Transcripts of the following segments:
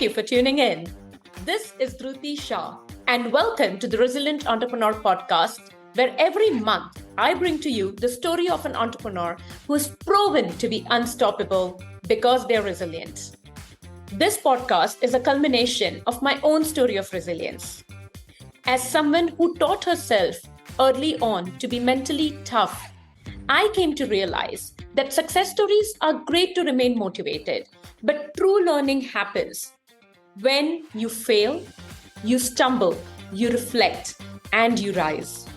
you for tuning in. This is Dhruti Shah, and welcome to the Resilient Entrepreneur Podcast, where every month I bring to you the story of an entrepreneur who is proven to be unstoppable because they're resilient. This podcast is a culmination of my own story of resilience. As someone who taught herself early on to be mentally tough, I came to realize that success stories are great to remain motivated, but true learning happens when you fail, you stumble, you reflect, and you rise.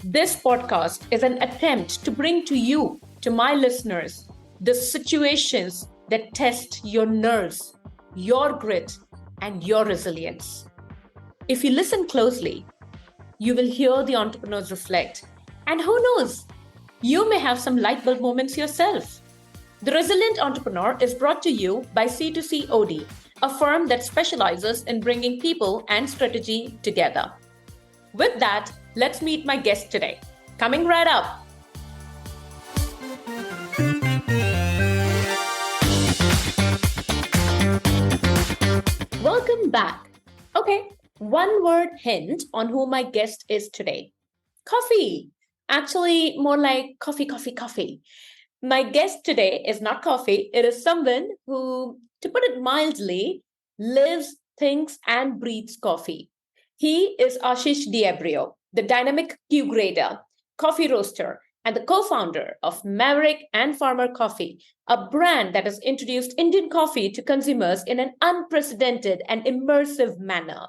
This podcast is an attempt to bring to you, to my listeners, the situations that test your nerves, your grit, and your resilience. If you listen closely, you will hear the entrepreneurs reflect. And who knows, you may have some light bulb moments yourself. The Resilient Entrepreneur is brought to you by C2C OD, a firm that specializes in bringing people and strategy together. With that, let's meet my guest today. Coming right up. Welcome back. Okay, one word hint on who my guest is today. Coffee. Actually, more like coffee. My guest today is not coffee. It is someone who, to put it mildly, lives, thinks, and breathes coffee. He is Ashish the dynamic Q grader, coffee roaster, and the co-founder of Maverick and Farmer Coffee, a brand that has introduced Indian coffee to consumers in an unprecedented and immersive manner.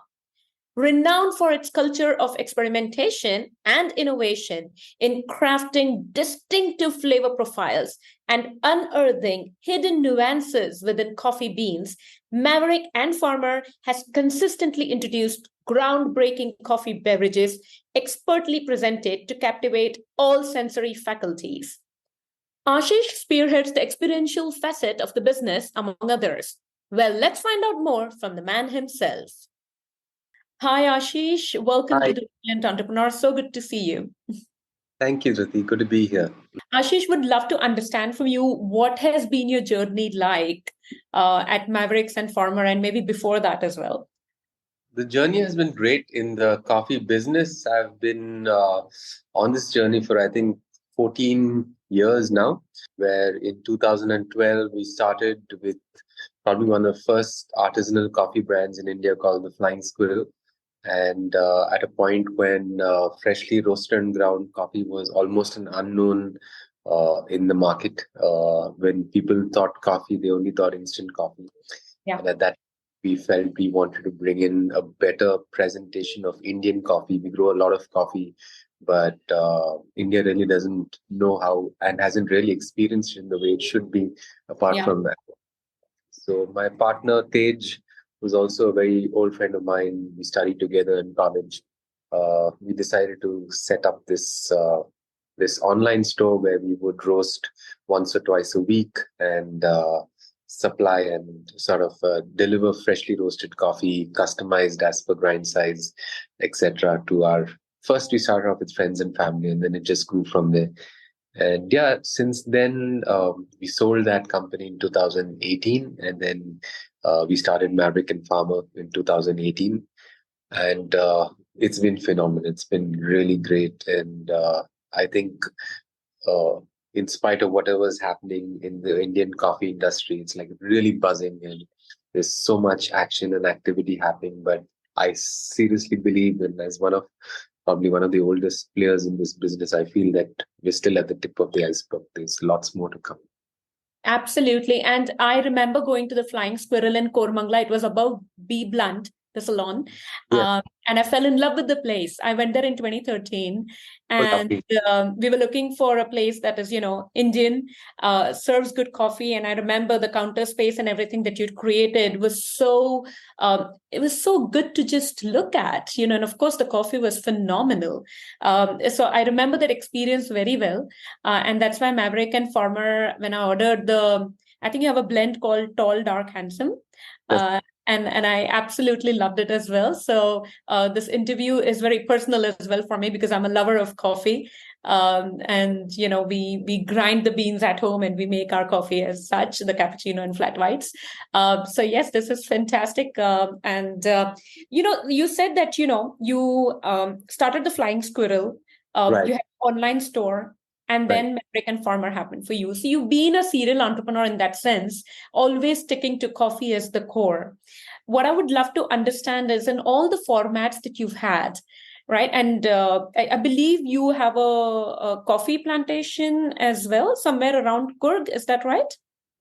Renowned for its culture of experimentation and innovation in crafting distinctive flavor profiles and unearthing hidden nuances within coffee beans, Maverick and Farmer has consistently introduced groundbreaking coffee beverages expertly presented to captivate all sensory faculties. Ashish spearheads the experiential facet of the business, among others. Well, let's find out more from the man himself. Hi, Ashish. Welcome to the Brilliant Entrepreneur. So good to see you. Thank you, Jyoti. Good to be here. Ashish, would love to understand from you what has been your journey like at Mavericks and Farmer, and maybe before that as well. The journey has been great in the coffee business. I've been on this journey for, I think, 14 years now, where in 2012, we started with probably one of the first artisanal coffee brands in India called the Flying Squirrel. And at a point when freshly roasted and ground coffee was almost an unknown in the market. When people thought coffee, they only thought instant coffee. Yeah. And at that, we felt we wanted to bring in a better presentation of Indian coffee. We grow a lot of coffee, but India really doesn't know how and hasn't really experienced it in the way it should be apart from that. So my partner, Tej, who's also a very old friend of mine, we studied together in college. We decided to set up this online store where we would roast once or twice a week and supply and sort of deliver freshly roasted coffee, customized as per grind size, etc. to our. First, we started off with friends and family, and then it just grew from there. And yeah, since then, we sold that company in 2018, and then we started Maverick and Farmer in 2018. And it's been phenomenal. It's been really great. And I think in spite of whatever's happening in the Indian coffee industry, it's like really buzzing and there's so much action and activity happening. But I seriously believe, and as probably one of the oldest players in this business, I feel that we're still at the tip of the iceberg. There's lots more to come. Absolutely. And I remember going to the Flying Squirrel in Kormangla. It was above B Blunt, the salon. Yeah. And I fell in love with the place. I went there in 2013 and we were looking for a place that is, Indian, serves good coffee. And I remember the counter space and everything that you'd created was it was so good to just look at, and of course the coffee was phenomenal. So I remember that experience very well. And that's why Maverick and Farmer, when I ordered I think you have a blend called Tall, Dark, Handsome. Yes. And I absolutely loved it as well. So this interview is very personal as well for me because I'm a lover of coffee. And we grind the beans at home and we make our coffee as such, the cappuccino and flat whites. So yes, this is fantastic. You said that you started the Flying Squirrel. Right. You had an online store, and Right. then Maverick and Farmer happened for you. So you've been a serial entrepreneur in that sense, always sticking to coffee as the core. What I would love to understand is in all the formats that you've had, right? And I believe you have a coffee plantation as well, somewhere around Kurg. Is that right?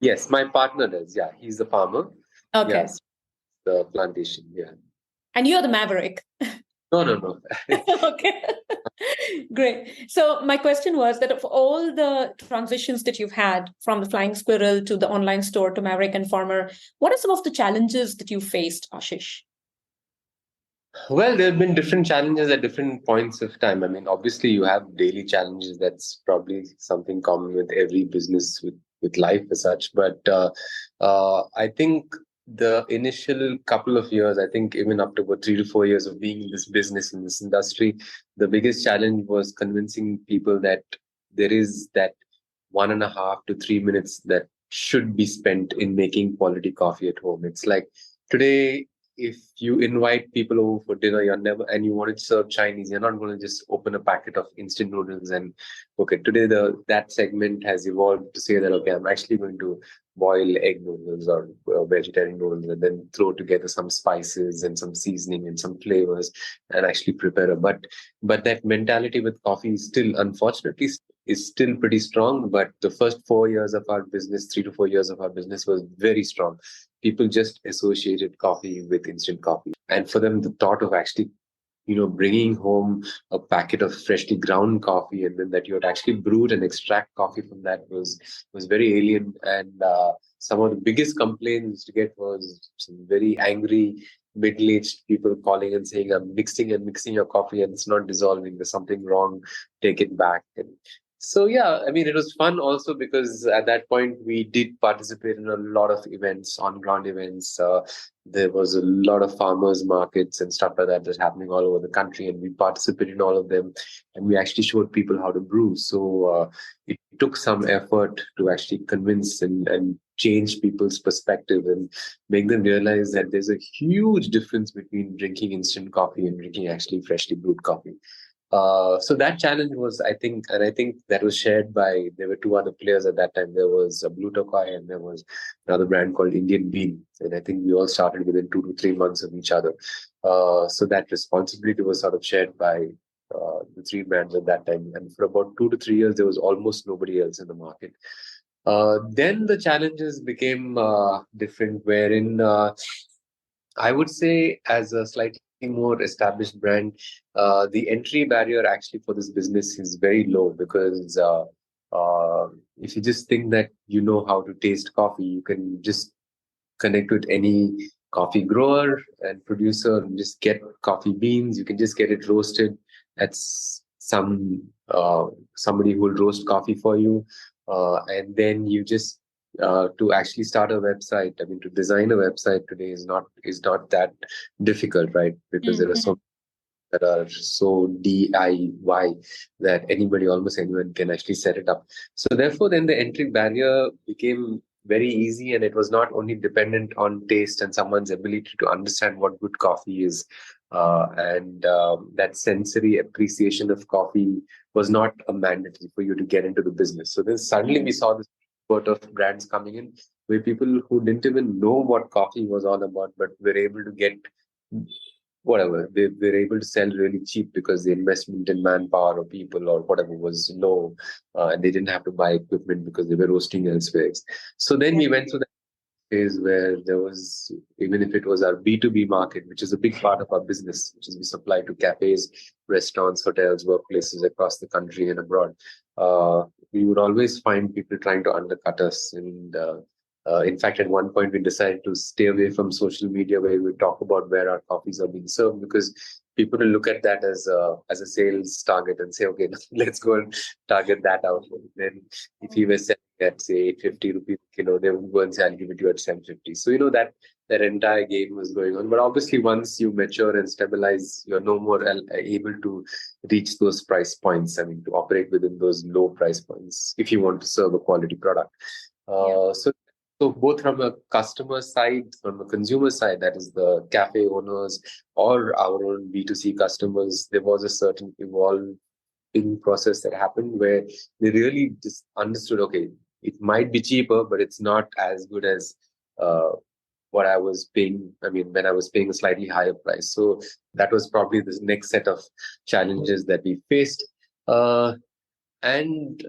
Yes, my partner does. Yeah, he's the farmer. Okay. Yes, the plantation. Yeah. And you're the Maverick. No, no, no. Okay. Great. So my question was that of all the transitions that you've had from the Flying Squirrel to the online store to Maverick and Farmer, what are some of the challenges that you faced, Ashish? Well, there have been different challenges at different points of time. I mean, obviously, you have daily challenges. That's probably something common with every business with life as such. But I think the initial couple of years, I think even up to about 3 to 4 years of being in this business, in this industry, the biggest challenge was convincing people that there is that 1.5 to 3 minutes that should be spent in making quality coffee at home. It's like today, if you invite people over for dinner, you're never, and you want to serve Chinese, you're not going to just open a packet of instant noodles and okay. Today, the that segment has evolved to say that okay, I'm actually going to boil egg noodles or vegetarian noodles and then throw together some spices and some seasoning and some flavors and actually prepare a. But that mentality with coffee is still, unfortunately, is still pretty strong. But the first 4 years of our business, 3 to 4 years of our business was very strong. People just associated coffee with instant coffee. And for them, the thought of actually, bringing home a packet of freshly ground coffee and then that you had actually brewed and extract coffee from that was very alien. And some of the biggest complaints to get was some very angry middle-aged people calling and saying, I'm mixing and mixing your coffee and it's not dissolving. There's something wrong. Take it back. And so, yeah, I mean, it was fun also because at that point we did participate in a lot of events, on-ground events. There was a lot of farmers markets and stuff like that that's happening all over the country, and we participated in all of them. And we actually showed people how to brew. So it took some effort to actually convince and change people's perspective and make them realize that there's a huge difference between drinking instant coffee and drinking actually freshly brewed coffee. So that challenge was, I think, and I think that was shared by, there were two other players at that time. There was Blue Tokai and there was another brand called Indian Bean. And I think we all started within 2 to 3 months of each other. So that responsibility was sort of shared by the three brands at that time. And for about 2 to 3 years, there was almost nobody else in the market. Then the challenges became different, wherein I would say, as a slightly more established brand, the entry barrier actually for this business is very low because if you just think that you know how to taste coffee, you can just connect with any coffee grower and producer and just get coffee beans. You can just get it roasted at somebody who will roast coffee for you, and then you just to actually start a website. I mean, to design a website today is not that difficult, right? Because there are Mhm. so that are so DIY that anybody, almost anyone, can actually set it up. So therefore, then the entry barrier became very easy, and it was not only dependent on taste and someone's ability to understand what good coffee is, and that sensory appreciation of coffee was not a mandatory for you to get into the business. So then suddenly we saw this spurt of brands coming in, where people who didn't even know what coffee was all about, but were able to get whatever they were able to sell really cheap because the investment in manpower or people or whatever was low, and they didn't have to buy equipment because they were roasting elsewhere. So then we went through that phase where there was, even if it was our B2B market, which is a big part of our business, which is we supply to cafes, restaurants, hotels, workplaces across the country and abroad. We would always find people trying to undercut us. And in fact, at one point, we decided to stay away from social media where we talk about where our coffees are being served, because people will look at that as a sales target and say, okay, let's go and target that out. And then if you were selling at say 850 rupees a kilo, they would go and say, I'll give it to you at 750. So that that entire game was going on. But obviously, once you mature and stabilize, you're no more able to reach those price points. I mean, to operate within those low price points if you want to serve a quality product. Yeah. So both from a customer side, from a consumer side, that is the cafe owners or our own B2C customers, there was a certain evolving process that happened where they really just understood, okay, it might be cheaper, but it's not as good as uh, what I was paying. I mean, when I was paying a slightly higher price. So that was probably the next set of challenges that we faced. And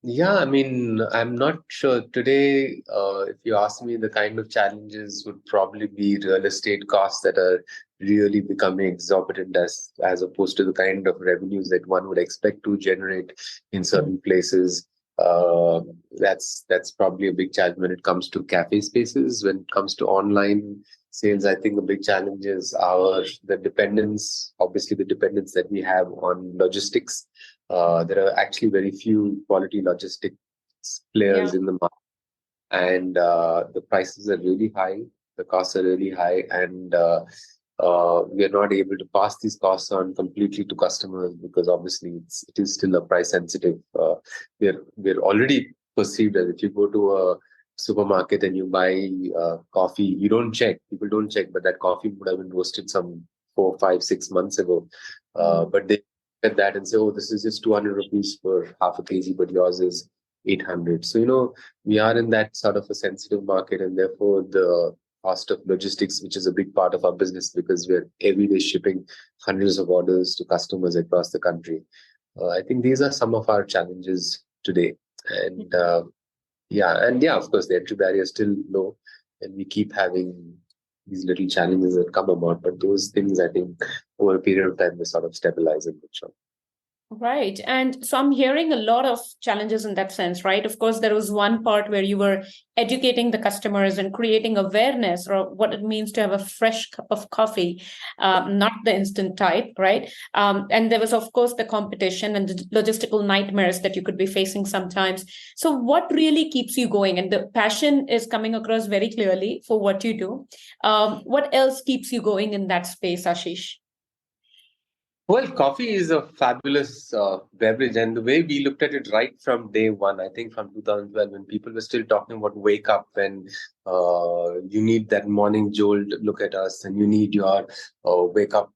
yeah, I mean, I'm not sure today. If you ask me, the kind of challenges would probably be real estate costs that are really becoming exorbitant as opposed to the kind of revenues that one would expect to generate in certain places. That's probably a big challenge when it comes to cafe spaces. When it comes to online sales, I think the big challenge is the dependence, obviously the dependence that we have on logistics. There are actually very few quality logistics Yeah. players in the market, and the prices are really high. The costs are really high, and we are not able to pass these costs on completely to customers because obviously it is still a price sensitive. We're already perceived as if you go to a supermarket and you buy coffee, you don't check. People don't check, but that coffee would have been roasted some 4, 5, 6 months ago. But they at that and say, oh, this is just 200 rupees for half a kg, but yours is 800. So, we are in that sort of a sensitive market, and therefore the cost of logistics, which is a big part of our business because we're everyday shipping hundreds of orders to customers across the country. I think these are some of our challenges today. And yeah, of course, the entry barrier is still low, and we keep having these little challenges that come about. But those things, I think, over a period of time, they sort of stabilize and mature. Right. And so I'm hearing a lot of challenges in that sense, right? Of course, there was one part where you were educating the customers and creating awareness or what it means to have a fresh cup of coffee, not the instant type, right? And there was, of course, the competition and the logistical nightmares that you could be facing sometimes. So, what really keeps you going? And the passion is coming across very clearly for what you do. What else keeps you going in that space, Ashish? Well, coffee is a fabulous beverage, and the way we looked at it right from day one, I think from 2012, when people were still talking about wake up and you need that morning jolt, look at us, and you need your wake up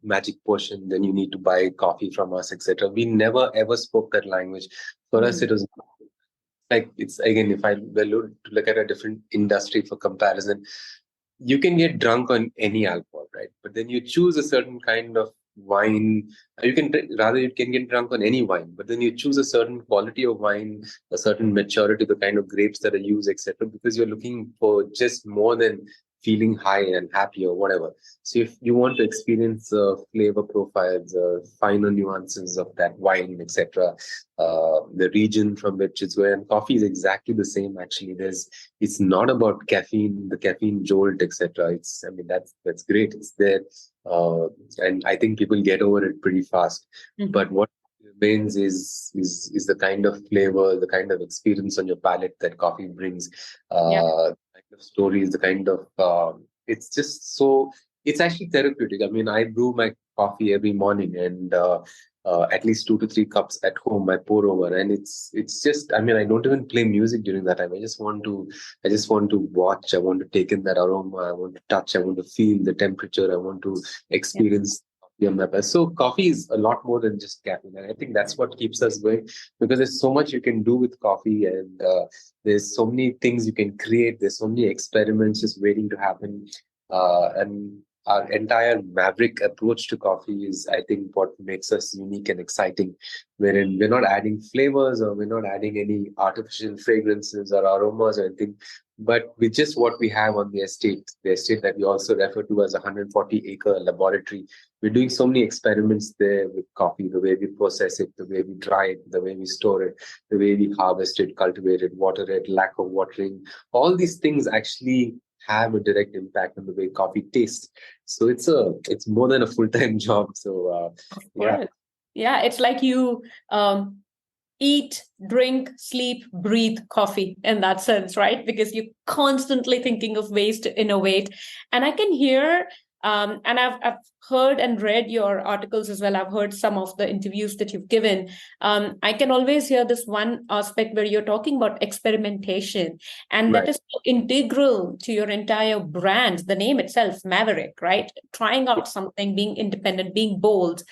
magic potion, then you need to buy coffee from us, etc. We never ever spoke that language. For us, Mhm. it was like it's again, if I were to look at a different industry for comparison, you can get drunk on any alcohol, right? But then you choose a certain kind of wine. Rather you can get drunk on any wine, but then you choose a certain quality of wine, a certain maturity, the kind of grapes that are used, etc. Because you're looking for just more than feeling high and happy or whatever. So if you want to experience flavor profiles, finer nuances of that wine, etc., the region from which it's going, and coffee is exactly the same. Actually, it's not about caffeine, the caffeine jolt, etc. I mean, that's great. It's there, and I think people get over it pretty fast. But Mhm. what remains is the kind of flavor, the kind of experience on your palate that coffee brings, Yeah. the kind of stories, the kind of it's just so. It's actually therapeutic. I mean, I brew my coffee every morning, and at least 2 to 3 cups at home. I pour over, and it's just. I mean, I don't even play music during that time. I just want to watch. I want to take in that aroma. I want to touch. I want to feel the temperature. I want to Yeah. experience coffee on my palate. So coffee is a lot more than just caffeine, and I think that's what keeps us going because there's so much you can do with coffee, and there's so many things you can create. There's so many experiments just waiting to happen, and our entire Maverick approach to coffee is, I think, what makes us unique and exciting. Wherein we're not adding flavors or we're not adding any artificial fragrances or aromas or anything, but with just what we have on the estate that we also refer to as a 140-acre laboratory. We're doing so many experiments there with coffee, the way we process it, the way we dry it, the way we store it, the way we harvest it, cultivate it, water it, lack of watering. All these things actually have a direct impact on the way coffee tastes. So it's more than a full-time job. So Of yeah. course. Yeah, it's like you eat, drink, sleep, breathe coffee in that sense, right? Because you're constantly thinking of ways to innovate. And I can hear, and I've heard and read your articles as well. I've heard some of the interviews that you've given. I can always hear this one aspect where you're talking about experimentation, and that Right. is so integral to your entire brand, the name itself, Maverick, right? Trying out something, being independent, being bold.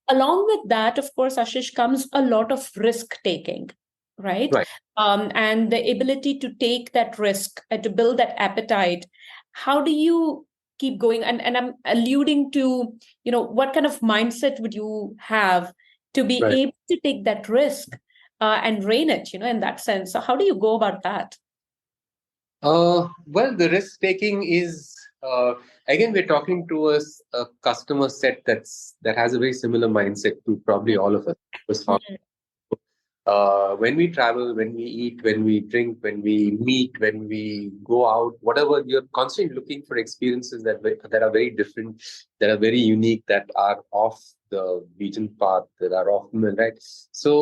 Along with that, of course, Ashish, comes a lot of risk taking, right? Right. And the ability to take that risk, to build that appetite. How do you keep going? And I'm alluding to, what kind of mindset would you have to be Right. able to take that risk and rein it, in that sense? So how do you go about that? Well, the risk taking is again we're talking to a customer set that has a very similar mindset to probably all of us. Because Mhm. when we travel, when we eat, when we drink, when we meet, when we go out, whatever, you're constantly looking for experiences that are very different, that are very unique, that are off the beaten path, that are off the right. So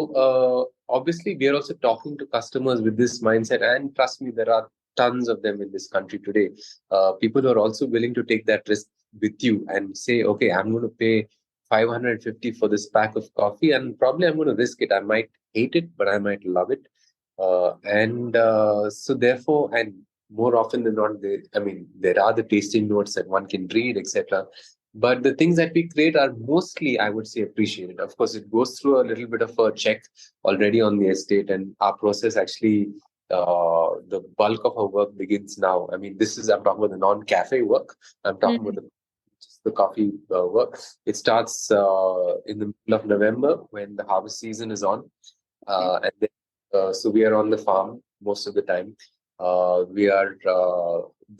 obviously, we are also talking to customers with this mindset, and trust me, there are tons of them in this country today. People who are also willing to take that risk with you and say, okay, I'm going to pay 550 for this pack of coffee, and probably I'm going to risk it. I might hate it, but I might love it. And so therefore, and more often than not, there are the tasting notes that one can read, etc. But the things that we create are mostly, I would say, appreciated. Of course, it goes through a little bit of a check already on the estate, and our process actually, the bulk of our work begins now. I mean, I'm talking about the non-cafe work. I'm talking about Mhm. the coffee work. It starts in the middle of November when the harvest season is on. Okay. And then, so we are on the farm most of the time. We are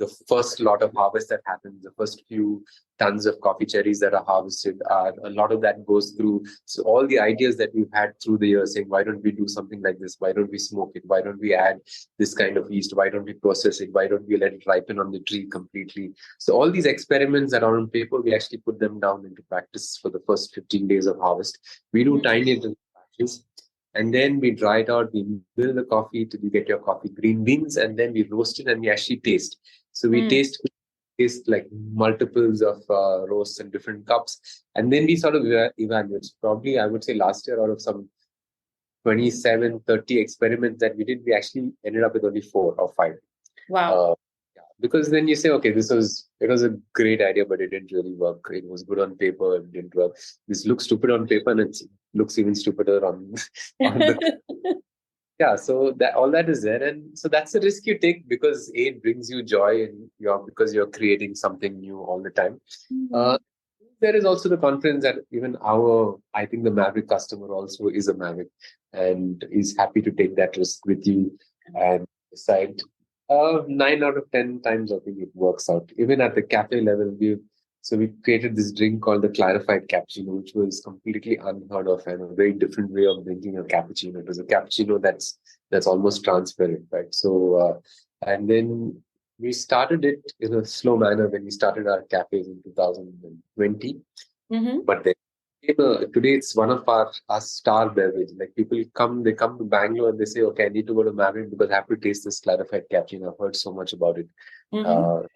the first lot of harvest that happens, the first few tons of coffee cherries that are harvested, are a lot of that goes through. So all the ideas that we've had through the years, saying, why don't we do something like this? Why don't we smoke it? Why don't we add this kind of yeast? Why don't we process it? Why don't we let it ripen on the tree completely? So all these experiments that are on paper, we actually put them down into practice for the first 15 days of harvest. We do Mhm. tiny little batches, and then we dry it out. We mill the coffee till you get your coffee green beans, and then we roast it and we actually taste. So we Mm. taste like multiples of roasts and different cups, and then we sort of evaluate. Probably, I would say last year, out of some 27, 30 experiments that we did, we actually ended up with only 4 or 5. Wow. Uh, yeah, because then you say, okay, it was a great idea, but it didn't really work. It was good on paper, it didn't work. This looks stupid on paper, and it looks even stupider on on the yeah. So that all that is there, and so that's the risk you take, because it brings you joy, and because you're creating something new all the time. Mhm. Uh, there is also the confidence that even I think the Maverick customer also is a Maverick and is happy to take that risk with you and decide. 9 out of 10 times, I think it works out. Even at the cafe level, we created this drink called the clarified cappuccino, which was completely unheard of and a very different way of drinking a cappuccino. It was a cappuccino that's almost transparent, right? So, and then we started it in a slow manner when we started our cafes in 2020. Mhm. But then today it's one of our star beverage. Like they come to Bangalore and they say, okay, I need to go to Maverick because I have to taste this clarified cappuccino. I've heard so much about it. Mhm. Uh,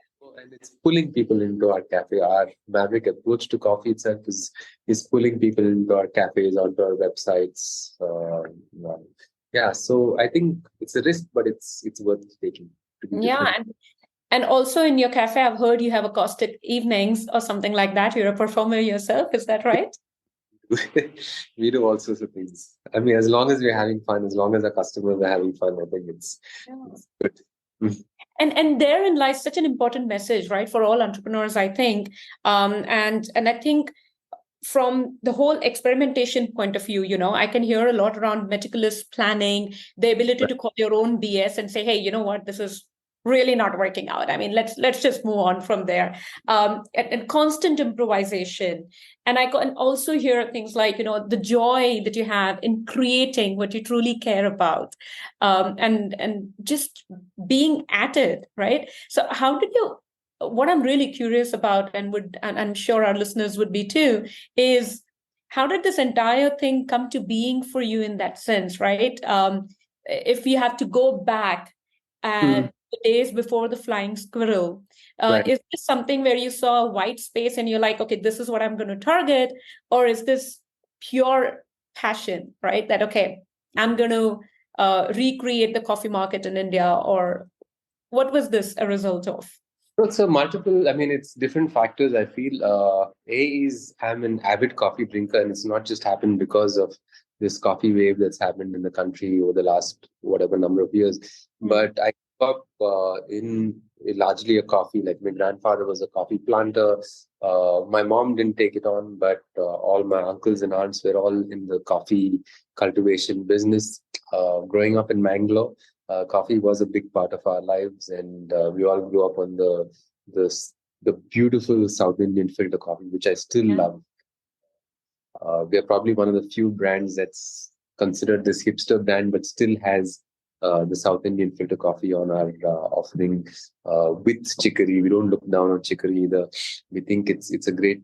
and it's pulling people into our cafe. Our Maverick approach to coffee itself is pulling people into our cafes, onto our websites. Yeah, so I think it's a risk, but it's worth taking to be Yeah, different. and also in your cafe, I've heard you have acoustic evenings or something like that. You're a performer yourself, is that right? We do all sorts of things. I mean, as long as we're having fun, as long as our customers are having fun, I think Yeah. it's good. Mm. And therein lies such an important message, right, for all entrepreneurs, I think. And I think from the whole experimentation point of view, I can hear a lot around meticulous planning, the ability Right. to call your own BS and say, hey, you know what, this is really not working out. I mean, let's just move on from there. And constant improvisation. And I can also hear things like, the joy that you have in creating what you truly care about, and just being at it, right? So how did you? What I'm really curious about, and I'm sure our listeners would be too, is how did this entire thing come to being for you in that sense, right? If you have to go back Mm, at the days before the flying squirrel, right. is this something where you saw a white space and you're like, okay, this is what I'm going to target? Or is this pure passion, right? That, okay, I'm going to recreate the coffee market in India? Or what was this a result of? So multiple, I mean, it's different factors. I feel A is I'm an avid coffee drinker, and it's not just happened because of this coffee wave that's happened in the country over the last whatever number of years. Mm. But I grew up in largely a coffee. Like my grandfather was a coffee planter. My mom didn't take it on, but all my uncles and aunts were all in the coffee cultivation business. Growing up in Mangalore, coffee was a big part of our lives, and we all grew up on the the beautiful South Indian filter coffee, which I still Yeah. love. We are probably one of the few brands that's considered this hipster brand, but still has the South Indian filter coffee on our offering with chicory. We don't look down on chicory either. We think it's a great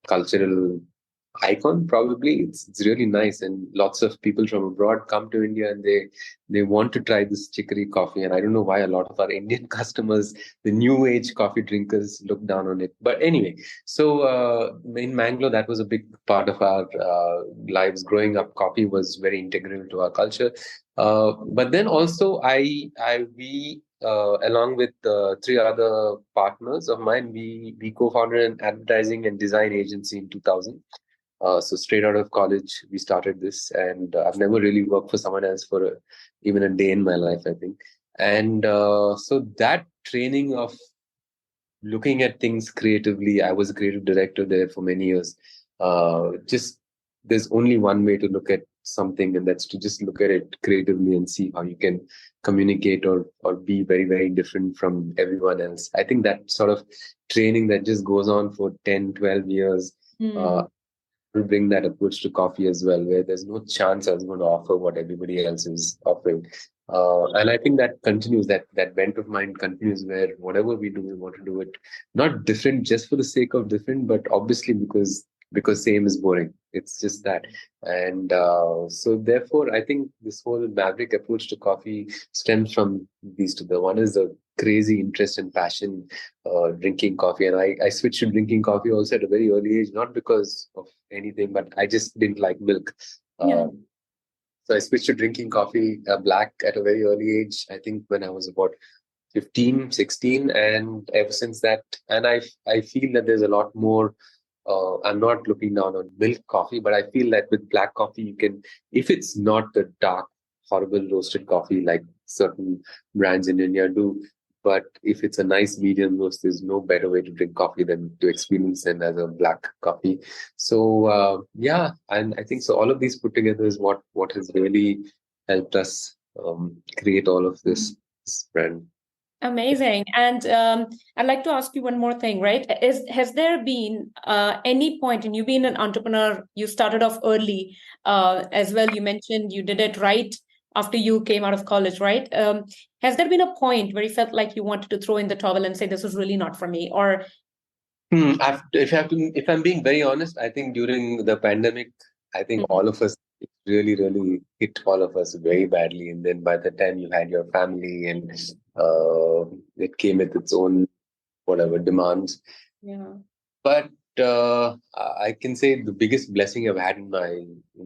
cultural icon. Probably it's really nice, and lots of people from abroad come to India and they want to try this chicory coffee. And I don't know why a lot of our Indian customers, the new age coffee drinkers, look down on it. But anyway, so in Mangalore, that was a big part of our lives. Growing up, coffee was very integral to our culture. But then also, we along with three other partners of mine, we co-founded an advertising and design agency in 2000. So straight out of college, we started this, and I've never really worked for someone else for even a day in my life, I think. And so that training of looking at things creatively. I was a creative director there for many years. Just there's only one way to look at something, and that's to just look at it creatively and see how you can communicate or be very, very different from everyone else. I think that sort of training that just goes on for 10, 12 years. Mm. Uh, will bring that approach to coffee as well, where there's no chance I was going to offer what everybody else is offering. And I think that continues, that bent of mind continues, where whatever we do, we want to do it not different just for the sake of different, but obviously because same is boring. It's just that. And so therefore, I think this whole Maverick approach to coffee stems from these two. The one is the crazy interest and passion drinking coffee. And I switched to drinking coffee also at a very early age, not because of anything, but I just didn't like milk. Yeah. So I switched to drinking coffee black at a very early age, I think when I was about 15, 16. And ever since that, and I feel that there's a lot more. I'm not looking down on milk coffee, but I feel that with black coffee, you can, if it's not the dark, horrible roasted coffee like certain brands in India do, but if it's a nice medium roast, there's no better way to drink coffee than to experience it as a black coffee. So yeah, and I think so. All of these put together is what has really helped us create all of this brand. Amazing. And I'd like to ask you one more thing, right? Has there been any point, and you've been an entrepreneur, you started off early as well. You mentioned you did it right after you came out of college, right? Has there been a point where you felt like you wanted to throw in the towel and say, this is really not for me? Or If I'm being very honest, I think during the pandemic, I think Mhm. all of us, it really, really hit all of us very badly. And then by the time you had your family and it came with its own whatever demands. Yeah. But I can say the biggest blessing I've had in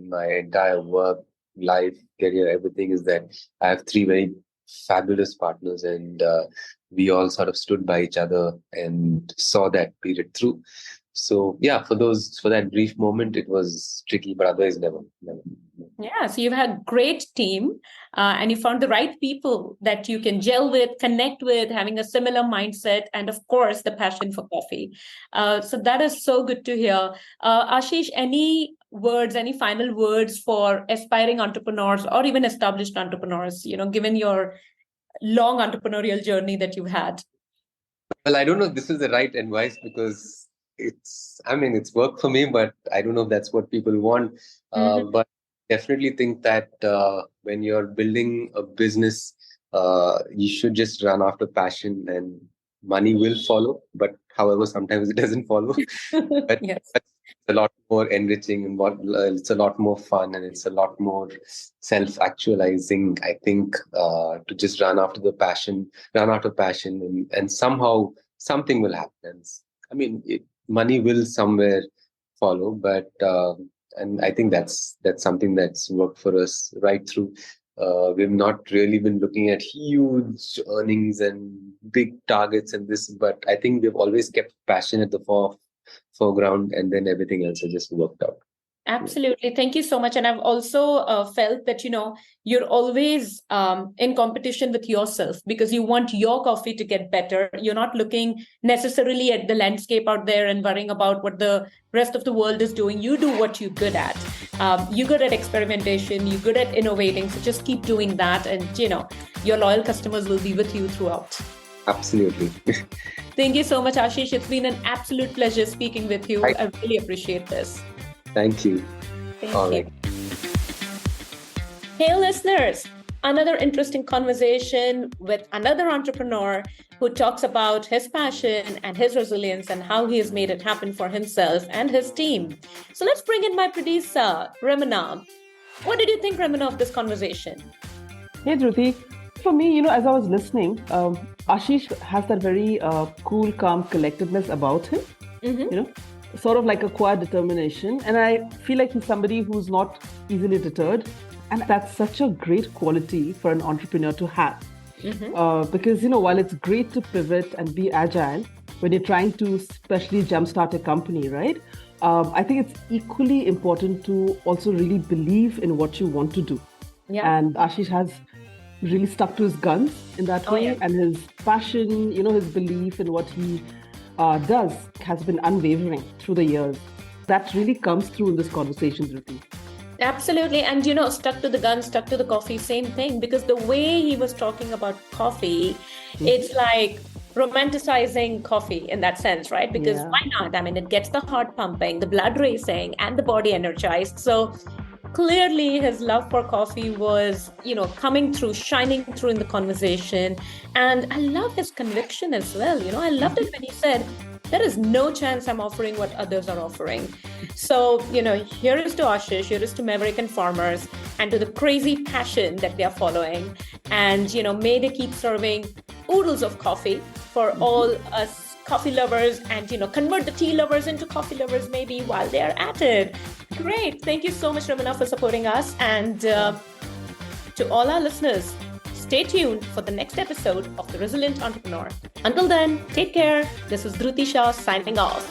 my entire work, life, career, everything is that I have three very fabulous partners, and we all sort of stood by each other and saw that period through. So yeah, for that brief moment, it was tricky, but otherwise never, never. Yeah, so you've had a great team and you found the right people that you can gel with, connect with, having a similar mindset, and of course, the passion for coffee. So that is so good to hear. Ashish, any words, any final words for aspiring entrepreneurs or even established entrepreneurs, given your long entrepreneurial journey that you've had? Well, I don't know if this is the right advice because I mean, it's worked for me, but I don't know if that's what people want. Mhm. But definitely think that when you're building a business, you should just run after passion and money will follow. But however, sometimes it doesn't follow. But Yes. a lot more enriching and it's a lot more fun and it's a lot more self-actualizing, I think, to just run out of passion, and somehow something will happen. I mean, money will somewhere follow, but and I think that's something that's worked for us right through. We've not really been looking at huge earnings and big targets and this, but I think we've always kept passion at the foreground, and then everything else has just worked out. Absolutely. Thank you so much. And I've also felt that, you're always in competition with yourself because you want your coffee to get better. You're not looking necessarily at the landscape out there and worrying about what the rest of the world is doing. You do what you're good at. You're good at experimentation. You're good at innovating. So just keep doing that. And, your loyal customers will be with you throughout. Absolutely. Thank you so much, Ashish. It's been an absolute pleasure speaking with you. I really appreciate this. Thank you. Thank you. Hey, listeners, another interesting conversation with another entrepreneur who talks about his passion and his resilience and how he has made it happen for himself and his team. So let's bring in my producer, Ramana. What did you think, Ramana, of this conversation? Hey, Dhruti. For me, as I was listening, Ashish has that very cool, calm collectedness about him. Mm-hmm. Sort of like a quiet determination. And I feel like he's somebody who's not easily deterred. And that's such a great quality for an entrepreneur to have. Mm-hmm. Because, while it's great to pivot and be agile when you're trying to especially jumpstart a company, right? I think it's equally important to also really believe in what you want to do. Yeah. And Ashish has really stuck to his guns in that way. Yeah. And his passion, his belief in what he does has been unwavering through the years. That really comes through in this conversation, Dhruti. Absolutely. And, stuck to the gun, stuck to the coffee, same thing. Because the way he was talking about coffee, mm-hmm. It's like romanticizing coffee in that sense, right? Because why not? I mean, it gets the heart pumping, the blood racing, and the body energized. So clearly his love for coffee was, coming through, shining through in the conversation. And I love his conviction as well. I loved it when he said, there is no chance I'm offering what others are offering. So, here is to Ashish, here is to Maverick and farmers, and to the crazy passion that they are following. And, may they keep serving oodles of coffee for all us coffee lovers, and, convert the tea lovers into coffee lovers maybe while they're at it. Great. Thank you so much, Ramana, for supporting us. And to all our listeners, stay tuned for the next episode of The Resilient Entrepreneur. Until then, take care. This is Dhruti Shah signing off.